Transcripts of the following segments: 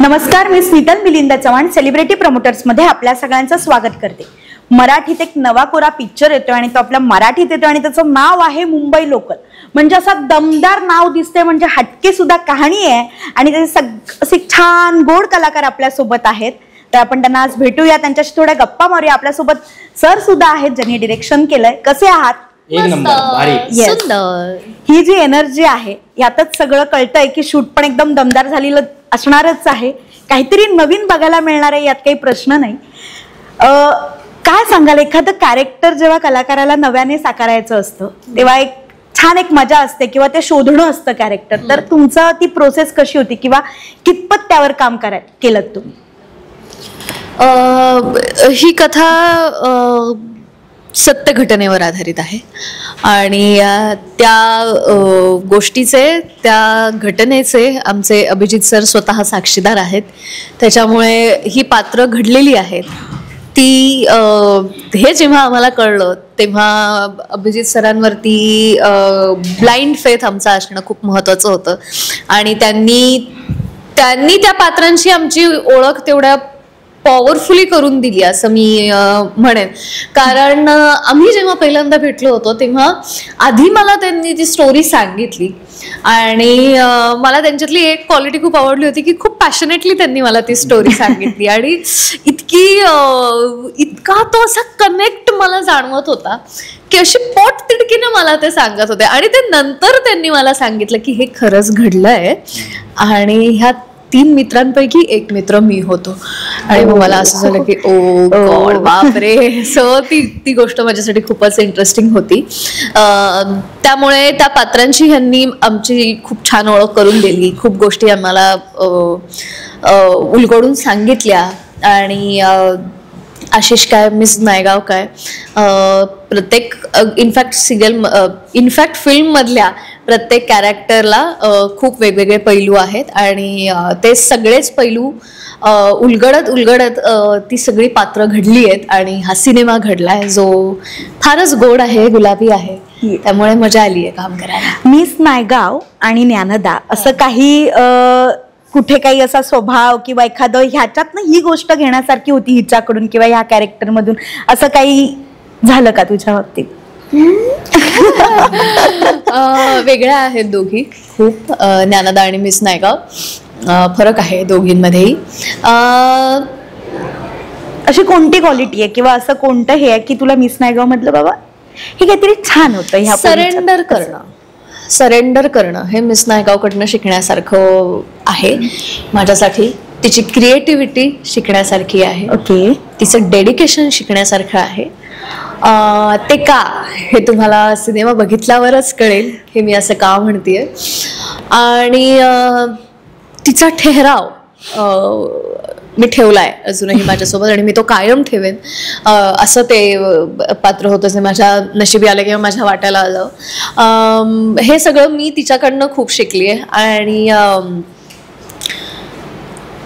नमस्कार, मी Smital Milind Chavan celebrity promoters मध्ये आपल्या सगळ्यांचं स्वागत करते. मराठीत एक नवा कोरा पिक्चर येतोय आणि तो आपल्या मराठीत येतोय आणि त्याचं नाव आहे मुंबई लोकल. म्हणजे असा दमदार नाव दिसते, म्हणजे हटके सुद्धा कहाणी आहे आणि त्याचे असे छान गोड कलाकार आपल्या सोबत आहेत. तर आपण त्यांना आज भेटूया, त्यांच्याशी थोड्या गप्पा मारूया. आपल्यासोबत सर सुद्धा आहेत ज्यांनी डिरेक्शन केलंय. कसे आहात? एक नंबर, भारी, सुंदर. ही जी एनर्जी आहे यातच सगळं कळतंय की शूट पण एकदम दमदार झालेलं असणारच आहे. काहीतरी नवीन बघायला मिळणार आहे, यात काही प्रश्न नाही. काय सांगाल, एखादं कॅरेक्टर जेव्हा कलाकाराला नव्याने साकारायचं असतं तेव्हा एक छान एक मजा असते किंवा ते शोधणं असतं कॅरेक्टर. तर तुमचं ती प्रोसेस कशी होती किंवा कितपत त्यावर काम केलं तुम्ही? ही कथा सत्य घटनेवर आधारित आहे आणि त्या गोष्टीचे, त्या घटनेचे आमचे अभिजित सर स्वतः साक्षीदार आहेत. त्याच्यामुळे ही पात्र घडलेली आहेत. ती हे जेव्हा आम्हाला कळलं तेव्हा अभिजित सरांवरती ब्लाइंड फेथ आमचं असणं खूप महत्त्वाचं होतं आणि त्यांनी त्या पात्रांची आमची ओळख तेवढ्या पॉवरफुली करून दिली असं मी म्हणेन. कारण आम्ही जेव्हा पहिल्यांदा भेटलो होतो तेव्हा आधी मला त्यांनी ती स्टोरी सांगितली आणि मला त्यांच्यातली एक क्वालिटी खूप आवडली होती की खूप पॅशनेटली त्यांनी मला ती स्टोरी सांगितली आणि इतका तो असा कनेक्ट मला जाणवत होता की अशी पोट तिडकीने मला ते सांगत होते. आणि ते नंतर त्यांनी मला सांगितलं की हे खरंच घडलंय आणि ह्या 3 मित्रांपैकी एक मित्र मी होतो. आणि मग मला असं झालं की ओ गॉड, बापरे. सो ती गोष्ट माझ्यासाठी खूपच इंटरेस्टिंग होती. त्यामुळे त्या पात्रांची ह्यांनी आमची खूप छान ओळख करून दिली. खूप गोष्टी आम्हाला उलगडून सांगितल्या. आणि आशिष काय, मिस नायगाव काय, प्रत्येक इनफॅक्ट फिल्ममधल्या प्रत्येक कॅरेक्टरला खूप वेगवेगळे पैलू आहेत आणि ते सगळेच पैलू उलगडत ती सगळी पात्र घडली आहेत आणि हा सिनेमा घडलाय जो फारच गोड आहे, गुलाबी आहे. त्यामुळे मजा आली आहे काम करायला. मिस नायगाव आणि ज्ञानदा असं काही कुठे काही असा स्वभाव किंवा एखादं ह्याच्यातनं ही गोष्ट घेण्यासारखी होती हिच्याकडून किंवा ह्या कॅरेक्टर मधून, असं काही झालं का तुझ्या बाबतीत? वेगळ्या आहेत दोघी खूप. ज्ञानदा आणि मिस नायगाव फरक आहे दोघींमध्येही. अशी कोणती क्वालिटी आहे किंवा असं कोणतं हे आहे की तुला मिस नायगाव मधलं बाबा हे काहीतरी छान होतं? ह्या सरेंडर करणं हे मिस नायगावकडनं शिकण्यासारखं आहे माझ्यासाठी. तिची क्रिएटिव्हिटी शिकण्यासारखी आहे. ओके. तिचं डेडिकेशन शिकण्यासारखं आहे. ते का हे तुम्हाला सिनेमा बघितल्यावरच कळेल हे मी असं का म्हणतेय. आणि तिचा ठहराव मी ठेवलाय अजूनही माझ्यासोबत आणि मी तो कायम ठेवेन. असं ते पात्र होतं जे माझ्या नशिबी आलं किंवा माझ्या वाट्याला आलं. हे सगळं मी तिच्याकडनं खूप शिकली आहे. आणि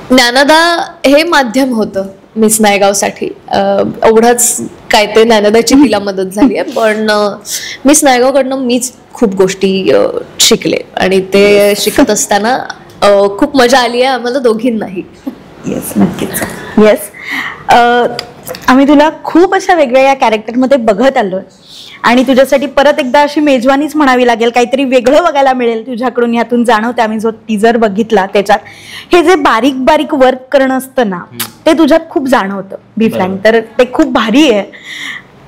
ज्ञानदा हे माध्यम होतं मिस नायगावसाठी. एवढंच काय ते ज्ञानदाची तिला मदत झाली आहे, पण मिस नायगावकडनं मीच खूप गोष्टी शिकले आणि ते शिकत असताना खूप मजा आली आहे आम्हाला दोघींनाही. येस, नक्कीच. येस, आम्ही तुला खूप अशा वेगवेगळ्या कॅरेक्टरमध्ये बघत आलोय आणि तुझ्यासाठी परत एकदा अशी मेजवानीच म्हणावी लागेल. काहीतरी वेगळं बघायला मिळेल तुझ्याकडून, ह्यातून जाणवते. आम्ही जो टीजर बघितला त्याच्यात हे जे बारीक बारीक वर्क करणं असतं ना, ते तुझ्यात खूप जाणवतं बी फ्रँक. तर ते खूप भारी आहे.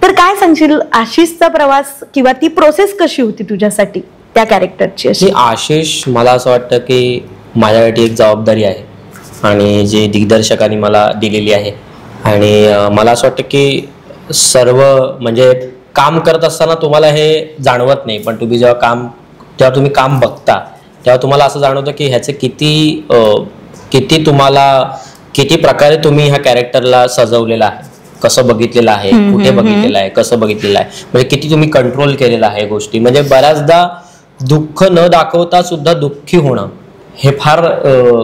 तर काय सांगशील आशिषचा प्रवास किंवा ती प्रोसेस कशी होती तुझ्यासाठी त्या कॅरेक्टरची? अशी आशिष, मला असं वाटतं की माझ्यासाठी एक जबाबदारी आहे आणि जी दिग्दर्शकांनी मला दिलेली आहे. आणि मला असं वाटतं की सर्व म्हणजे काम करत असताना तुम्हाला हे जाणवत नाही, पण जेव्हा तुम्ही काम बघता तेव्हा तुम्हाला असं जाणवतं की ह्याचे किती प्रकारे तुम्ही ह्या कॅरेक्टरला सजवलेलं आहे, कसं बघितलेलं आहे, कुठे बघितलेलं आहे, कसं बघितलेलं आहे, म्हणजे किती तुम्ही कंट्रोल केलेलं आहे गोष्टी. म्हणजे बऱ्याचदा दुःख न दाखवता सुद्धा दुःखी होणं हे फार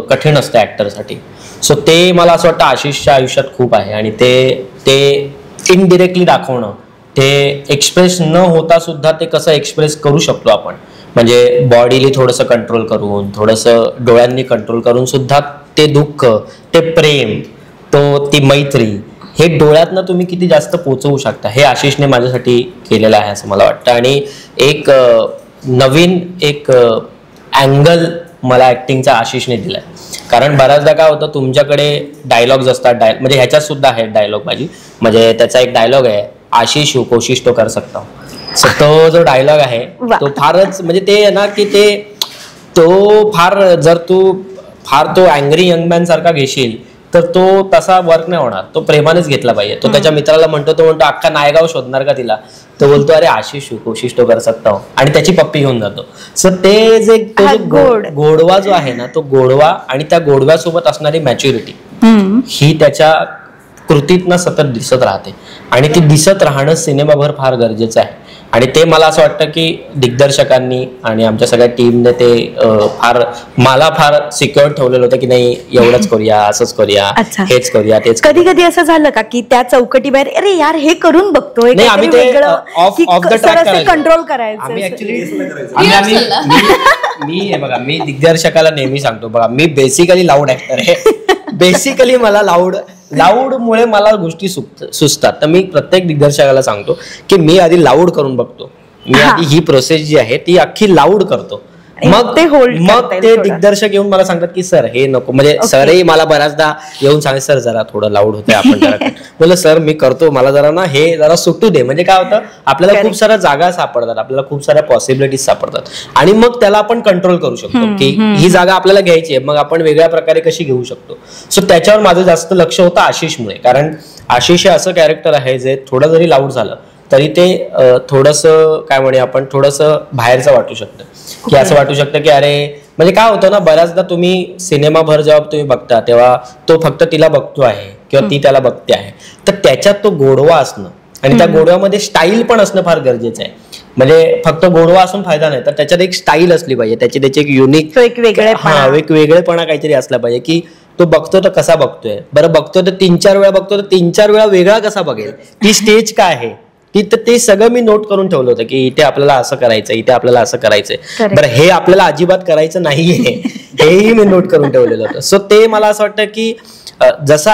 कठीण असतं ॲक्टरसाठी. सो ते मला असं वाटतं आशिषच्या आयुष्यात खूप आहे आणि ते इनडिरेक्टली दाखवणं, ते एक्सप्रेस न होता सुद्धा ते कसं एक्सप्रेस करू शकतो आपण, म्हणजे बॉडीली थोडंसं कंट्रोल करून, थोडंसं डोळ्यांनी कंट्रोल करून सुद्धा ते दुःख, ते प्रेम, ती मैत्री, हे डोळ्यातनं तुम्ही किती जास्त पोचवू शकता, हे आशिषने माझ्यासाठी केलेलं आहे असं मला वाटतं. आणि एक नवीन एक अँगल मला ऍक्टिंगचा आशिषने दिलाय. कारण बऱ्याचदा काय होतं, तुमच्याकडे डायलॉग्स असतात, म्हणजे ह्याच्यात सुद्धा आहे डायलॉग माझी, म्हणजे त्याचा एक डायलॉग आहे, आशिष कोशिश तो कर सकता हूं. सो तो जो डायलॉग आहे तो फारच म्हणजे ते आहे ना की तो फार, जर तू फार तो अँग्री यंग मॅन सारखा घेशील तर तो तसा वर्क नाही होणार. तो प्रेमानेच घेतला पाहिजे. तो त्याच्या मित्राला म्हणतो, तो म्हणतो अख्खा नायगाव शोधणार का तिला, तो बोलतो अरे आशिष कोशिश तो कर सकता हूं, आणि त्याची पप्पी घेऊन जातो. सो ते जे गोडवा जो आहे ना, तो गोडवा आणि त्या गोडव्यासोबत असणारी मॅच्युरिटी ही त्याच्या कृतीतनं सतत दिसत राहते. आणि ती दिसत राहणं सिनेमाभर फार गरजेचं आहे. आणि ते मला असं वाटतं की दिग्दर्शकांनी आणि आमच्या सगळ्या टीमने ते मला फार सिक्युअर ठेवलेलं होतं की नाही एवढंच करूया, असंच करूया, हेच करूया, तेच. कधी कधी असं झालं का की त्या चौकटी बाहेर अरे यार हे करून बघतोय, नाही आम्ही ते ऑफ द ट्रॅक कंट्रोल करायचं. मी दिग्दर्शकाला नेहमी सांगतो, बघा मी बेसिकली लाऊड ऍक्टर आहे. बेसिकली मला लाऊड मुळे मला गोष्टी सुचतात. तर मी प्रत्येक दिग्दर्शकाला सांगतो की मी आधी लाऊड करून बघतो. मी आधी ही प्रोसेस जी आहे ती अख्खी लाऊड करतो, मग ते दिग्दर्शक येऊन मला सांगतात की सर हे नको. म्हणजे सरही मला बऱ्याचदा येऊन सांगत, सर जरा थोडं लाऊड होतंय, आपण जरा बोललं सर मी करतो, मला जरा ना हे जरा सुटू दे. म्हणजे काय होतं, आपल्याला खूप साऱ्या जागा सापडतात, आपल्याला खूप साऱ्या पॉसिबिलिटीज सापडतात, आणि मग त्याला आपण कंट्रोल करू शकतो की ही जागा आपल्याला घ्यायची आहे, मग आपण वेगळ्या प्रकारे कशी घेऊ शकतो. सो त्याच्यावर माझं जास्त लक्ष होतं आशिषमुळे. कारण आशिष हे असं कॅरेक्टर आहे जे थोडं जरी लाऊड झालं तरी ते थोडंसं काय म्हणे आपण थोडंसं बाहेरचं वाटू शकतं, की असं वाटू शकतं की अरे म्हणजे काय होतं ना, बऱ्याचदा तुम्ही सिनेमाभर जेव्हा तुम्ही बघता तेव्हा तो फक्त तिला बघतो आहे किंवा ती त्याला बघते आहे, तर त्याच्यात तो गोडवा असणं आणि त्या गोडव्यामध्ये स्टाईल पण असणं फार गरजेचं आहे. म्हणजे फक्त गोडवा असून फायदा नाही, तर त्याच्यात एक स्टाईल असली पाहिजे, त्याची एक युनिक एक वेगळेपणा काहीतरी असला पाहिजे की तो बघतो तर कसा बघतोय, बरं बघतो तर 3-4 वेळा बघतो तर 3-4 वेळा वेगळा कसा बघेल, ती स्टेज काय आहे ते सगळं मी नोट करून ठेवलं होतं की इथे आपल्याला असं करायचं, इथे आपल्याला असं करायचंय, बरं हे आपल्याला अजिबात करायचं नाहीये हेही मी नोट करून ठेवलेलं होतं. सो ते मला असं वाटतं की जसा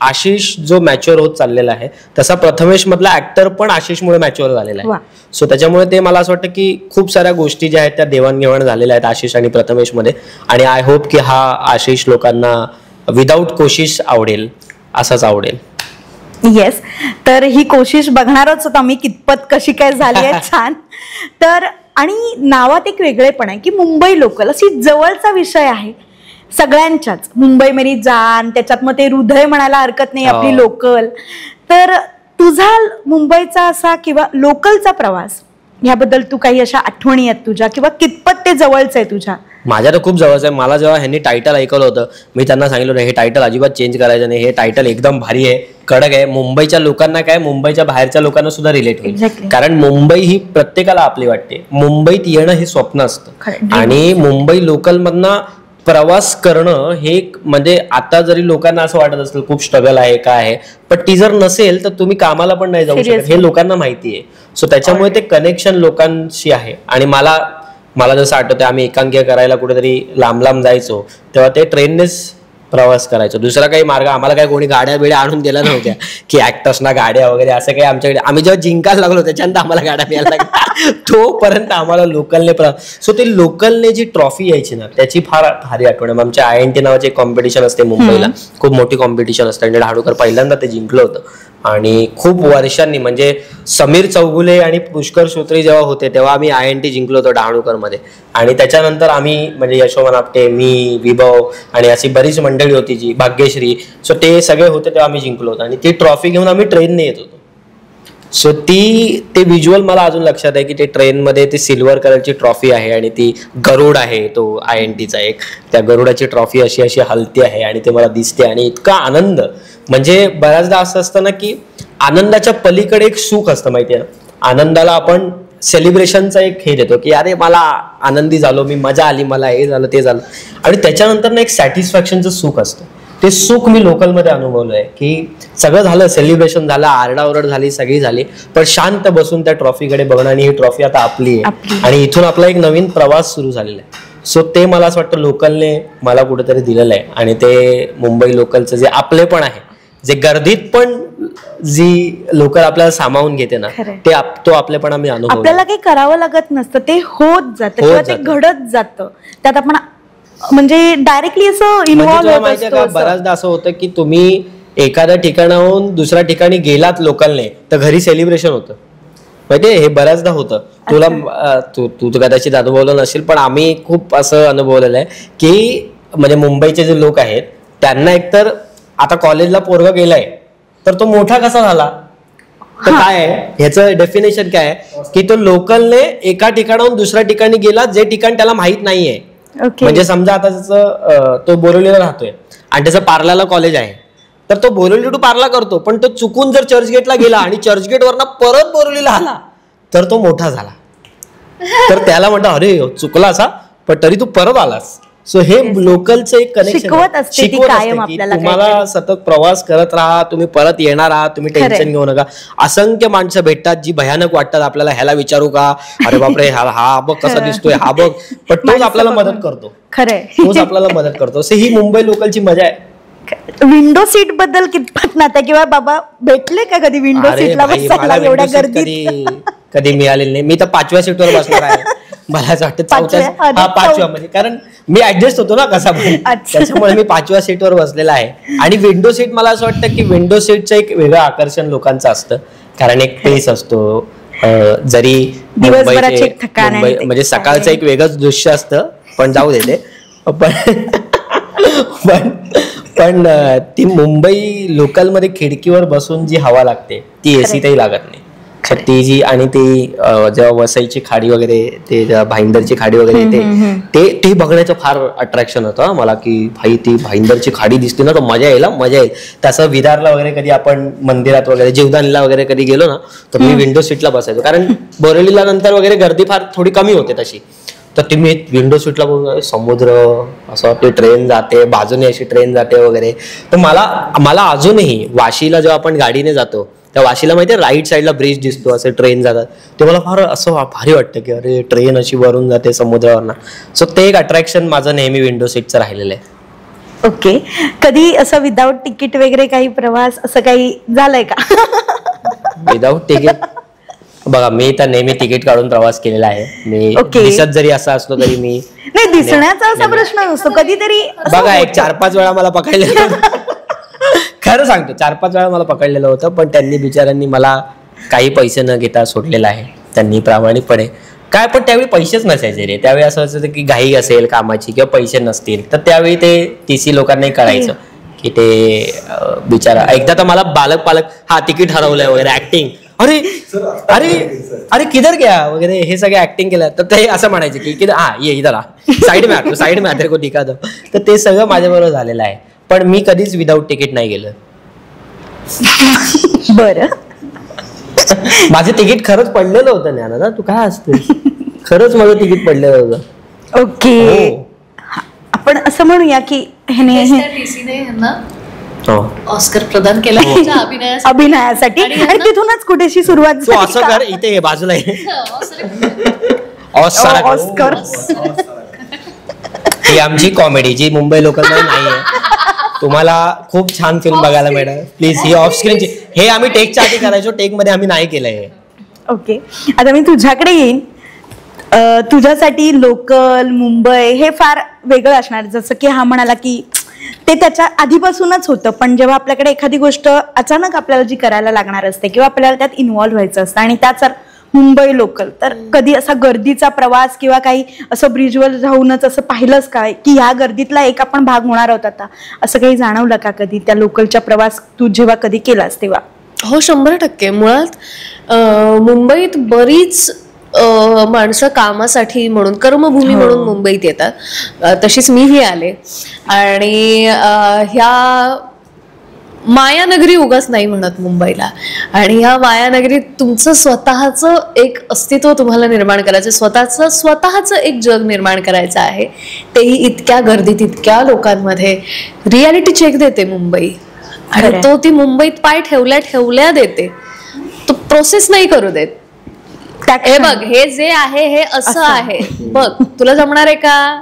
आशिष जो मॅच्युअर होत चाललेला आहे तसा प्रथमेश मधला ऍक्टर पण आशिषमुळे मॅच्युअर झालेला आहे. सो त्याच्यामुळे ते मला असं वाटतं की खूप साऱ्या गोष्टी ज्या आहेत त्या देवाणघेवाण झालेल्या आहेत आशिष आणि प्रथमेश मध्ये. आणि आय होप की हा आशिष लोकांना विदाऊट कोशिश आवडेल, असाच आवडेल. येस, तर ही कोशिश बघणारच होता मी कितपत कशी काय झाली आहे. छान. तर आणि नावात एक वेगळेपण आहे की मुंबई लोकल, अशी जवळचा विषय आहे सगळ्यांच्याच. मुंबई मेरी जान, त्याच्यात मग ते हृदय म्हणायला हरकत नाही, आपली लोकल. तर तुझा मुंबईचा असा किंवा लोकलचा प्रवास याबद्दल तू काही अशा आठवणी आहेत तुझ्या, किंवा कितपत ते जवळच आहे तुझ्या? माझ्या तर खूप जवळच आहे. मला जेव्हा ह्यांनी टायटल ऐकलं होतं मी त्यांना सांगितलं हे टायटल अजिबात चेंज करायचं नाही, हे टायटल एकदम भारी आहे, कडक आहे, मुंबईच्या लोकांना काय मुंबईच्या बाहेरच्या लोकांना सुद्धा रिलेट होईल. कारण मुंबई ही प्रत्येकाला आपली वाटते, मुंबईत येणं हे स्वप्न असतं, आणि मुंबई लोकल मधनं प्रवास करणं हे म्हणजे आता जरी लोकांना असं वाटत असेल खूप स्ट्रगल आहे काय आहे, पण ती जर नसेल तर तुम्ही कामाला पण नाही जाऊ शकत, हे लोकांना माहिती आहे. सो त्याच्यामुळे ते कनेक्शन लोकांशी आहे. आणि मला जसं आठवतं आम्ही एकांकिका करायला कुठेतरी लांब जायचो तेव्हा ते ट्रेननेच प्रवास करायचो, दुसरा काही मार्ग आम्हाला काही कोणी गाड्या बिड्या आणून दिल्या नव्हत्या की ऍक्टर्सना गाड्या वगैरे असं काही आमच्याकडे. आम्ही जेव्हा जिंकायला लागलो त्याच्यानंतर आम्हाला गाड्या मिळायला लागल्या, तोपर्यंत आम्हाला लोकलने सो ते लोकलने जी ट्रॉफी यायची ना त्याची फार भारी आठवण आहे. आमच्या INT नावाचे एक कॉम्पिटिशन असते मुंबईला, खूप मोठी कॉम्पिटिशन असते, आणि डहाणूकर पहिल्यांदा ते जिंकलं होतं. आणि खूप वर्षांनी म्हणजे समीर चौगुले आणि पुष्कर श्रोत्री जेव्हा होते तेव्हा आम्ही INT जिंकलो होतो डहाणूकर मध्ये. आणि त्याच्यानंतर आम्ही म्हणजे यशोमन आपटे, मी, विभव आणि अशी बरीच मंडळी होती जी भाग्यश्री, सो ते सगळे होते तेव्हा आम्ही जिंकलो होतो. आणि ती ट्रॉफी घेऊन आम्ही ट्रेनने येत होतो. सो ते व्हिज्युअल मला अजून लक्षात आहे की ते ट्रेनमध्ये ती सिल्वर कलरची ट्रॉफी आहे आणि ती गरुड आहे तो INTचा एक, त्या गरुडाची ट्रॉफी अशी हलती आहे आणि ते मला दिसते. आणि इतका आनंद, म्हणजे बऱ्याचदा असं असतं ना की आनंदाच्या पलीकडे एक सुख असतं माहितीये ना, आनंदाला आपण सेलिब्रेशनचा एक हे देतो की अरे मला आनंदी झालो मी, मजा आली मला, हे झालं ते झालं, आणि त्याच्यानंतर ना एक सॅटिस्फॅक्शनचं सुख असतं. ते सुख मी लोकलमध्ये अनुभवलंय की सगळं झालं, सेलिब्रेशन झालं, आरडाओरड झाली, सगळी झाली, पण शांत बसून त्या ट्रॉफीकडे बघणं आणि ही ट्रॉफी आता आपली आहे आणि इथून आपला एक नवीन प्रवास सुरू झालेला आहे. सो ते मला असं वाटतं लोकलने मला कुठेतरी दिलेलं आहे. आणि ते मुंबई लोकलचं जे आपले पण आहे, जे गर्दीत पण जी लोकल आपल्याला सामावून घेते ना, तो आपलेपणा मी अनुभव. आपल्याला काही करावं लागत नसतं, ते होत जातं किंवा ते घडत जातं. त्यात आपण म्हणजे डायरेक्टली असं इन्व्हॉल्व्ह होत असतो. बऱ्याचदा असं होतं की तुम्ही एखाद्या ठिकाणाहून दुसऱ्या ठिकाणी गेलात लोकलने, तर घरी सेलिब्रेशन होतं. माहितीये, हे बऱ्याचदा होतं. तुला तू कदाचित अनुभवलं नसेल, पण आम्ही खूप असं अनुभवलेलं आहे की म्हणजे मुंबईचे जे लोक आहेत त्यांना एकतर आता कॉलेजला पोरगा गेलाय तर तो मोठा कसा झाला, तर काय आहे ह्याचं डेफिनेशन काय आहे की तो लोकलने एका ठिकाणाहून दुसऱ्या ठिकाणी गेला, जे ठिकाण त्याला माहित नाहीये. म्हणजे समजा आता त्याचं तो बोरिवलीला राहतोय आणि त्याचं पार्लाला कॉलेज आहे, तर तो बोरिवली टू पार्ला करतो, पण तो चुकून जर चर्चगेटला गेला आणि चर्चगेट वरनं परत बोरिवलीला आला तर तो मोठा झाला. तर त्याला म्हणतो अरे चुकला असा, पण तरी तू परत आलास. सो हे लोकलचं एक कनेक्शन शिकवत असते तुम्हाला सतत प्रवास करत राहा, तुम्ही परत येणार आहात, तुम्ही टेन्शन घेऊ नका. असंख्य माणसं भेटतात जी भयानक वाटतात आपल्याला, ह्याला विचारू का, अरे बापरे हा बघ कसा दिसतोय, हा बघ, पण तोच आपल्याला मदत करतो. तोच आपल्याला मदत करतो. सो ही मुंबई लोकलची मजा आहे. विंडो सीट बद्दल कितपत नात्या किंवा बाबा भेटले का कधी विंडो सीटला बसायला एवढ्या गर्दीत? कधी मिळालेली नाही. मी तर 5व्या सीटवर बसणार आहे. मला असं वाटतं 5व्या म्हणजे कारण मी ऍडजस्ट होतो ना कसा पण, त्याच्यामुळे मी 5व्या सीटवर बसलेला आहे. आणि विंडो सीट मला असं वाटतं की विंडो सीटचं एक वेगळं आकर्षण लोकांचं असतं, कारण एक पेस असतो. जरी मुंबई म्हणजे सकाळचं एक वेगळंच दृश्य असतं, पण जाऊ दे ते. पण ती मुंबई लोकलमध्ये खिडकीवर बसून जी हवा लागते ती एसीतही लागत नाही. ती जी आणि ती जेव्हा वसईची खाडी वगैरे, ते भाईंदरची खाडी वगैरे येते, ते बघण्याचं फार अट्रॅक्शन होतं मला, की भाई ती भाईंदरची खाडी दिसते ना तर मजा येईल. तसं विदारला वगैरे कधी आपण मंदिरात वगैरे जीवदानीला वगैरे कधी गेलो ना, तर मी विंडो सीटला बसायचो, कारण बोरिवलीला नंतर वगैरे गर्दी फार थोडी कमी होते तशी. तर ती मी विंडो सीटला बघून समुद्र असं, ते ट्रेन जाते बाजूने, अशी ट्रेन जाते वगैरे. तर मला अजूनही वाशीला जेव्हा आपण गाडीने जातो, त्या वाशीला माहितीये राईट साईडला ब्रिज दिसतो, असे ट्रेन जातात, ते मला फार असं भारी वाटतं की अरे ट्रेन अशी वरून जाते समुद्रावरनं. सो ते एक अट्रॅक्शन माझं नेहमी विंडो सीटचं राहिलेलं आहे. ओके. कधी असं विदाऊट तिकीट वगैरे काही प्रवास असं काही झालंय का? विदाऊट तिकीट बघा, मी तर नेहमी तिकीट काढून प्रवास केलेला आहे. मी दिसत जरी असं असलो तरी मी नाही, दिसण्याचा असा प्रश्न नसतो, कधीतरी बघा एक 4-5 वेळा मला पकडलेलं, खरं सांगतो 4-5 वेळा मला पकडलेलं होतं, पण त्यांनी बिचाऱ्यांनी मला काही पैसे न घेता सोडलेलं आहे. त्यांनी प्रामाणिकपणे काय, पण त्यावेळी पैसेच नसायचे रे. त्यावेळी असं असायचं की घाई असेल कामाची किंवा पैसे नसतील, तर त्यावेळी ते TC लोकांनाही कळायचं की ते बिचारा. एकदा तर मला पालक तिकीट हरवलंय वगैरे, ऍक्टिंग, अरे अरे अरे किधर गया वगैरे, हे सगळे ऍक्टिंग केलं. तर ते असं म्हणायचे की ये इधर आ, साइड में तेरे को दिखा दो. तर ते सगळं माझ्याबरोबर झालेलं आहे. पण मी कधीच विदाऊट तिकीट नाही गेलं. बरं, माझं तिकीट खरंच पडलेलं होतं ज्ञाना, तू काय असतेस, खरंच माझं तिकीट पडलेलं होतं. ओके. आपण असं म्हणूया की ऑस्कर प्रदान केला अभिनयासाठी, आणि तिथूनच कुठेशी सुरुवात झाली. असं कर, इथे बाजूला ऑस्कर. ही आमची कॉमेडी जी मुंबई लोकलमध्ये नाहीये. तुम्हाला खूप छान फिल्म बघायला मिळेल. प्लीज ही ऑफ स्क्रीनची, हे आम्ही टेकच्या आधी करायचो, टेक मध्ये आम्ही नाही केलंय. ओके. आता मी तुझ्याकडे येईन. तुझ्यासाठी लोकल मुंबई हे फार वेगळं असणार, जसं की हा म्हणाला की ते त्याच्या आधीपासूनच होतं, पण जेव्हा आपल्याकडे एखादी गोष्ट अचानक आपल्याला जी करायला लागणार असते किंवा आपल्याला त्यात इन्व्हॉल्व्ह व्हायचं असतं, आणि त्याच मुंबई लोकल, तर कधी असा गर्दीचा प्रवास किंवा काही असं ब्रिजवर जाऊनच असं पाहिलंच काय की ह्या गर्दीतला एक आपण भाग होणार आहोत आता, असं काही जाणवलं का कधी त्या लोकलच्या प्रवास तू जेव्हा कधी केलास तेव्हा? हो, 100%. मुळात मुंबईत बरीच माणसं कामासाठी म्हणून, कर्मभूमी म्हणून मुंबईत येतात. तशीच मीही आले, आणि ह्या मायानगरी उगाच नाही म्हणत मुंबईला. आणि ह्या मायानगरीत तुमचं स्वतःचं एक अस्तित्व तुम्हाला निर्माण करायचं, स्वतःचं एक जग निर्माण करायचं आहे. तेही इतक्या गर्दीत, इतक्या लोकांमध्ये. रियालिटी चेक देते मुंबई, आणि तो ती मुंबईत पाय ठेवल्या देते. तो प्रोसेस नाही करू देत. हे बघ, हे जे आहे हे असं आहे, बघ तुला जमणार आहे का,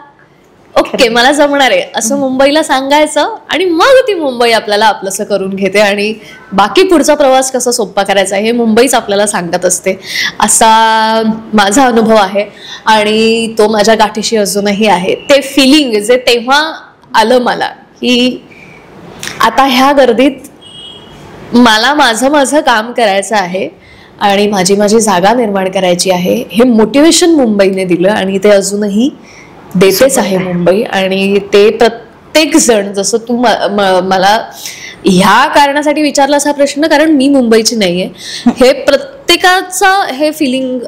ओके मला जमणार आहे असं मुंबईला सांगायचं आणि मग ती मुंबई आपल्याला आपलंसं करून घेते आणि बाकी पुढचा प्रवास कसा सोपा करायचा हे मुंबईच आपल्याला सांगत असते, असा माझा अनुभव आहे आणि तो माझ्या गाठीशी अजूनही आहे. ते फिलिंग जे तेव्हा आलं मला की आता ह्या गर्दीत मला माझं काम करायचं आहे आणि माझी जागा निर्माण करायची आहे, हे मोटिवेशन मुंबईने दिलं आणि ते अजूनही देतेच आहे मुंबई. आणि ते प्रत्येक जण, जसं तू मला ह्या कारणासाठी विचारलास हा प्रश्न कारण मी मुंबईची नाहीये, हे प्रत्येकाचा हे फिलिंग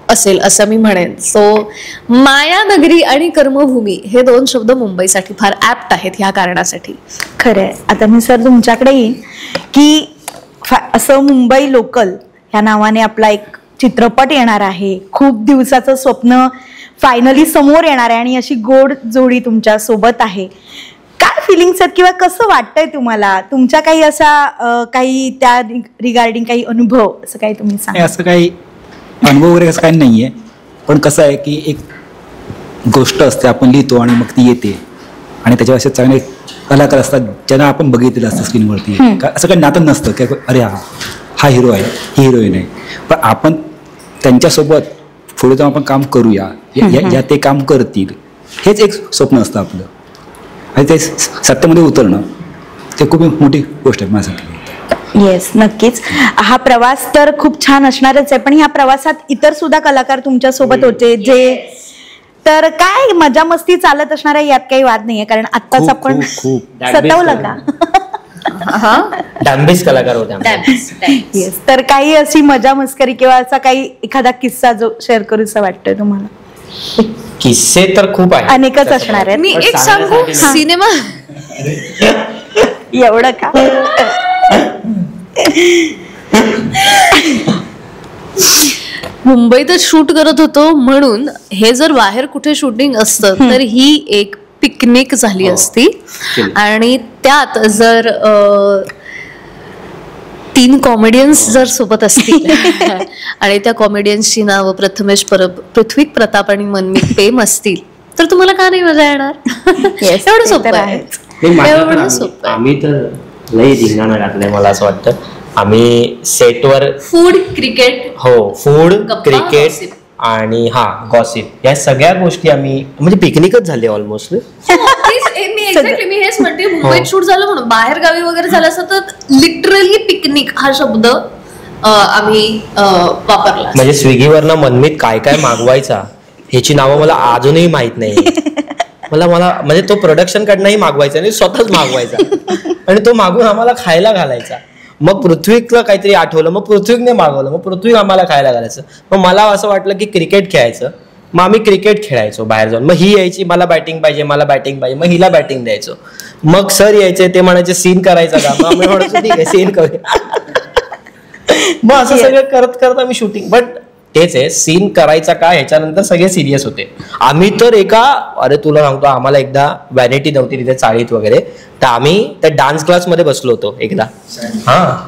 असेल असं मी म्हणेन. सो मायानगरी आणि कर्मभूमी हे 2 शब्द मुंबईसाठी फार ऍप्ट आहेत ह्या कारणासाठी. खरंय. आता मी सर तुमच्याकडे येईन की असं मुंबई लोकल ह्या नावाने आपला एक चित्रपट येणार आहे, खूप दिवसाचं स्वप्न फायनली समोर येणार आहे आणि अशी गोड जोडी तुमच्या सोबत आहे. काय फिलिंग्स आहेत किंवा कसं वाटतंय तुम्हाला? तुमच्या काही असा काही त्या रिगार्डिंग काही अनुभव असं काही तुम्ही सांगा? असं काही अनुभव वगैरे असं काही नाहीये, पण कसं आहे की एक गोष्ट असते आपण लिहितो आणि मग ती येते आणि त्याच्यावर असे चांगले कलाकार असतात ज्यांना आपण बघितलेलं असतं स्क्रीनवरती. असं काही नातं नसतं की अरे हा हिरो आहे, ही हिरोईन आहे, पण आपण त्यांच्यासोबत पुढे जाऊन आपण काम करूया, या ते काम करतील, हेच एक स्वप्न असतं आपलं आणि ते सत्यामध्ये उतरणं ते खूप मोठी गोष्ट आहे माझ्यासाठी. येस, नक्कीच. हा प्रवास तर खूप छान असणारच आहे, पण ह्या प्रवासात इतर सुद्धा कलाकार तुमच्या सोबत होते जे, तर काय मजा मस्ती चालत असणार आहे यात काही वाद नाहीये, कारण आत्ताच आपण सतावलं का? डांबीस कलाकार होते. येस, तर काही अशी मजा मस्करी किंवा असा काही एखादा किस्सा जो शेअर करूसा वाटतोय तुम्हाला? किस्से तर खूप आहेत, अनेकच असणार आहेत. मी एक सांगू, सिनेमा एवढं का? मुंबईतच शूट करत होतो म्हणून हे जर बाहेर कुठे शूटिंग असतं तर ही एक पिकनिक झाली असती आणि त्यात जर 3 कॉमेडियन्स जर सोबत असतील आणि त्या कॉमेडियन्सची नावं प्रथमेश परब, पृथ्वी प्रताप आणि मनमित प्रेम असतील तर तुम्हाला का नाही मजा येणार? एवढं सोपं आहे, एवढं सोपं. आम्ही तर लई धिंगाणा घातलाय मला असं वाटतं. आम्ही सेटवर फूड, क्रिकेट, फूड, क्रिकेट आणि गॉसिप या सगळ्या गोष्टी आम्ही म्हणजे पिकनिकच झाली ऑलमोस्ट. मी हेच म्हणते, मुंबईत शूट झालं म्हणून बाहेर गावी वगैरे झालं असं तर लिटरली पिकनिक हा शब्द आम्ही वापरला. म्हणजे स्विगीवरनं मनमित काय काय मागवायचा ह्याची नावं मला अजूनही माहित नाही. मला म्हणजे तो प्रोडक्शन कडनंही मागवायचा आणि स्वतःच मागवायचा आणि तो मागून आम्हाला खायला घालायचा. मग पृथ्वीला काहीतरी आठवलं, मग पृथ्वीने मागवलं, मग पृथ्वी आम्हाला खायला घालायचं. मग मला असं वाटलं की क्रिकेट खेळायचं, मग आम्ही क्रिकेट खेळायचो बाहेर जाऊन. मग ही यायची, मला बॅटिंग पाहिजे, मग हिला बॅटिंग द्यायचो. मग सर यायचे, ते म्हणायचे सीन करायचा का? मग आम्ही म्हणायचो ठीक आहे सीन करूया. मग असं सगळं करत करत आम्ही शूटिंग, बट तेच आहे सीन करायचा का ह्याच्यानंतर सगळे सिरियस होते. आम्ही तर अरे तुला सांगतो, आम्हाला एकदा व्हॅनिटी नव्हती तिथे चाळीत वगैरे, तर आम्ही त्या डान्स क्लासमध्ये बसलो होतो एकदा.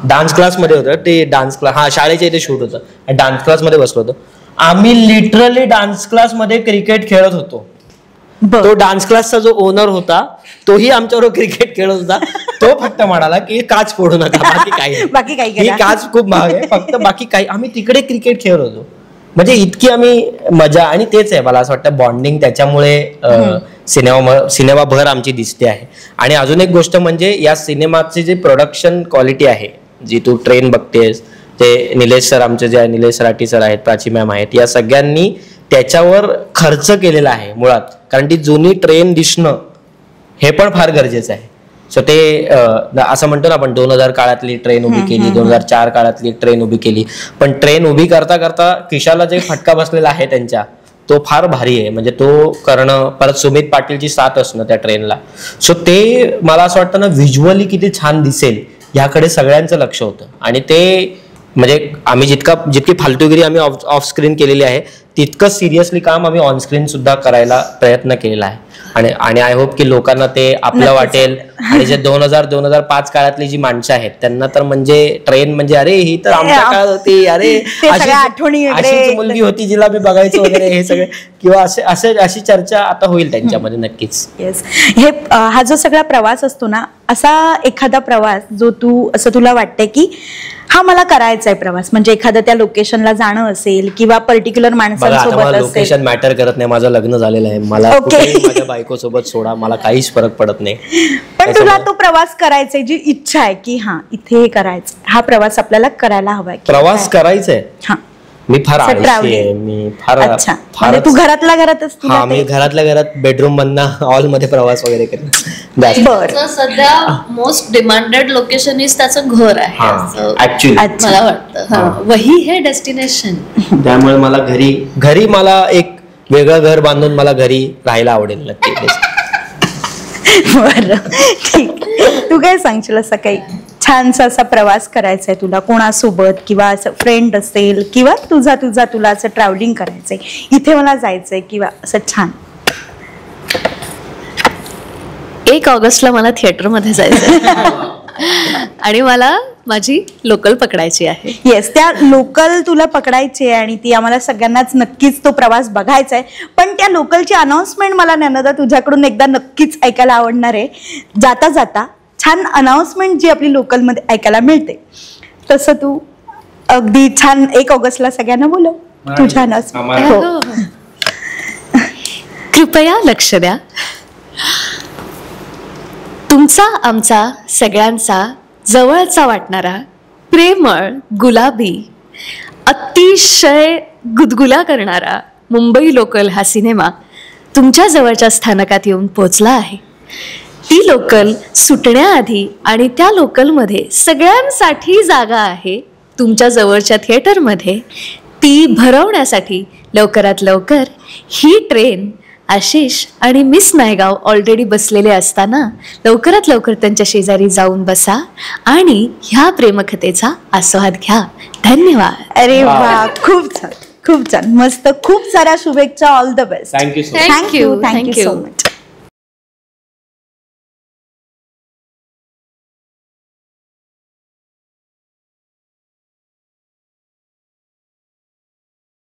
डान्स क्लासमध्ये होतं ते, डान्स क्लास शाळेच्या इथे शूट होतं, डान्स क्लासमध्ये बसलो होतो आम्ही. लिटरली डान्स क्लासमध्ये क्रिकेट खेळत होतो. तो डान्स क्लासचा जो ओनर होता तोही आमच्याबरोबर क्रिकेट खेळत होता. तो फक्त म्हणाला की काच फोडू नका, बाकी काही काच खूप महाग आहे, फक्त बाकी काही. आम्ही तिकडे क्रिकेट खेळत होतो. म्हणजे इतकी आम्ही मजा, आणि तेच आहे मला असं वाटतं बॉन्डिंग त्याच्यामुळे सिनेमाभर आमची दिसते आहे. आणि अजून एक गोष्ट म्हणजे या सिनेमाची जी प्रोडक्शन क्वालिटी आहे, जी तू ट्रेन बघतेस, ते निलेश सर आमचे जे निलेश राठी सर आहेत, प्राची मॅम आहेत, या सगळ्यांनी त्याच्यावर खर्च केलेला आहे मुळात. कारण ती जुनी ट्रेन दिसणं हे पण फार गरजेचं आहे. सो ते असं म्हणतो ना आपण 2000 काळातली ट्रेन उभी केली, 2004 काळातली ट्रेन उभी केली, पण ट्रेन उभी करता करता खिशाला जे फटका बसलेला आहे त्यांच्या, तो फार भारी आहे. म्हणजे तो करणं, परत सुमित पाटीलची साथ असणं त्या ट्रेनला. सो ते मला असं वाटतं ना, व्हिज्युअली किती छान दिसेल याकडे सगळ्यांचं लक्ष होतं. आणि ते म्हणजे आम्ही जितकी फालतूगिरी आम्ही ऑफ स्क्रीन केलेली आहे, तितकं सिरियसली काम आम्ही ऑन स्क्रीन सुद्धा करायला प्रयत्न केलेला आहे. आणि आय होप की लोकांना ते आपलं वाटेल. आणि जे 2005 काळातली जी माणसं आहेत त्यांना तर म्हणजे ट्रेन म्हणजे अरे ही तर आमच्या काळात होती, अरे अशीच मुलगी होती जिला मी बघायचो वगैरे हे सगळे, किंवा अशी चर्चा आता होईल त्यांच्यामध्ये नक्कीच. येस. हे हा जो सगळा प्रवास असतो ना, असा एखादा प्रवास जो तू असं तुला वाटतंय की हा मला करायचा आहे प्रवास, म्हणजे एखादं त्या लोकेशनला जाणं असेल किंवा पर्टिक्युलर माणसांसोबत असेल. लोकेशन मॅटर करत नाही, माझं लग्न झालेलं आहे, मला माझ्या बायको सोबत सोडा, मला काहीच फरक पडत नाही. पण तुला तो प्रवास करायचा, जी इच्छा आहे की हा इथे हे करायचं, हा प्रवास आपल्याला करायला हवाय, प्रवास करायचाय. हा मी फार आळशी आहे, मी फार तू घरातल्या घरातच. हा, मी घरातल्या घरात बेडरूम मधनं हॉल मध्ये प्रवास वगैरे करतो. सध्या मोस्ट डिमांडेड लोकेशन इज त्याचं घर आहे ऍक्च्युली, मला वाटतं वही हे डेस्टिनेशन. त्यामुळे मला घरी मला एक वेगळं घर बांधून मला घरी राहायला आवडेल नक्की. बरं, ठीक. तू काय सांगशील असं काही छानसा असा प्रवास करायचा आहे तुला कोणासोबत, किंवा असं फ्रेंड असेल, किंवा तुला असं ट्रॅव्हलिंग करायचंय, इथे मला जायचंय, किंवा असं छान. 1 ऑगस्टला मला थिएटरमध्ये जायचंय आणि मला माझी लोकल पकडायची आहे. येस, त्या लोकल तुला पकडायची आहे आणि ती आम्हाला सगळ्यांनाच नक्कीच तो प्रवास बघायचा आहे. पण त्या लोकलची अनाउन्समेंट मला ज्ञानदा तुझ्याकडून एकदा नक्कीच ऐकायला आवडणार आहे. जाता जाता छान अनाउन्समेंट जी आपली लोकलमध्ये ऐकायला मिळते, तसं तू अगदी छान 1 ऑगस्टला सगळ्यांना बोलव तुझ्या अनाउन्समेंट. कृपया लक्ष द्या. तुमचा आमचा सगळ्यांचा जवळचा वाटणारा प्रेमळ, गुलाबी, अतिशय गुदगुला करणारा मुंबई लोकल हा सिनेमा तुमच्या जवळच्या स्थानकात येऊन पोहोचला आहे. ती लोकल सुटण्याआधी आणि त्या लोकलमध्ये सगळ्यांसाठी जागा आहे तुमच्या जवळच्या थिएटरमध्ये. ती भरवण्यासाठी लवकरात लवकर ही ट्रेन आशिष आणि मिस नायगाव ऑलरेडी बसलेले असताना लवकरात लवकर त्यांच्या शेजारी जाऊन बसा आणि ह्या प्रेमकथेचा आस्वाद घ्या. धन्यवाद. अरे वा, खूप छान, खूप छान, मस्त. खूप साऱ्या शुभेच्छा. All the best. Thank you. Thank you so much.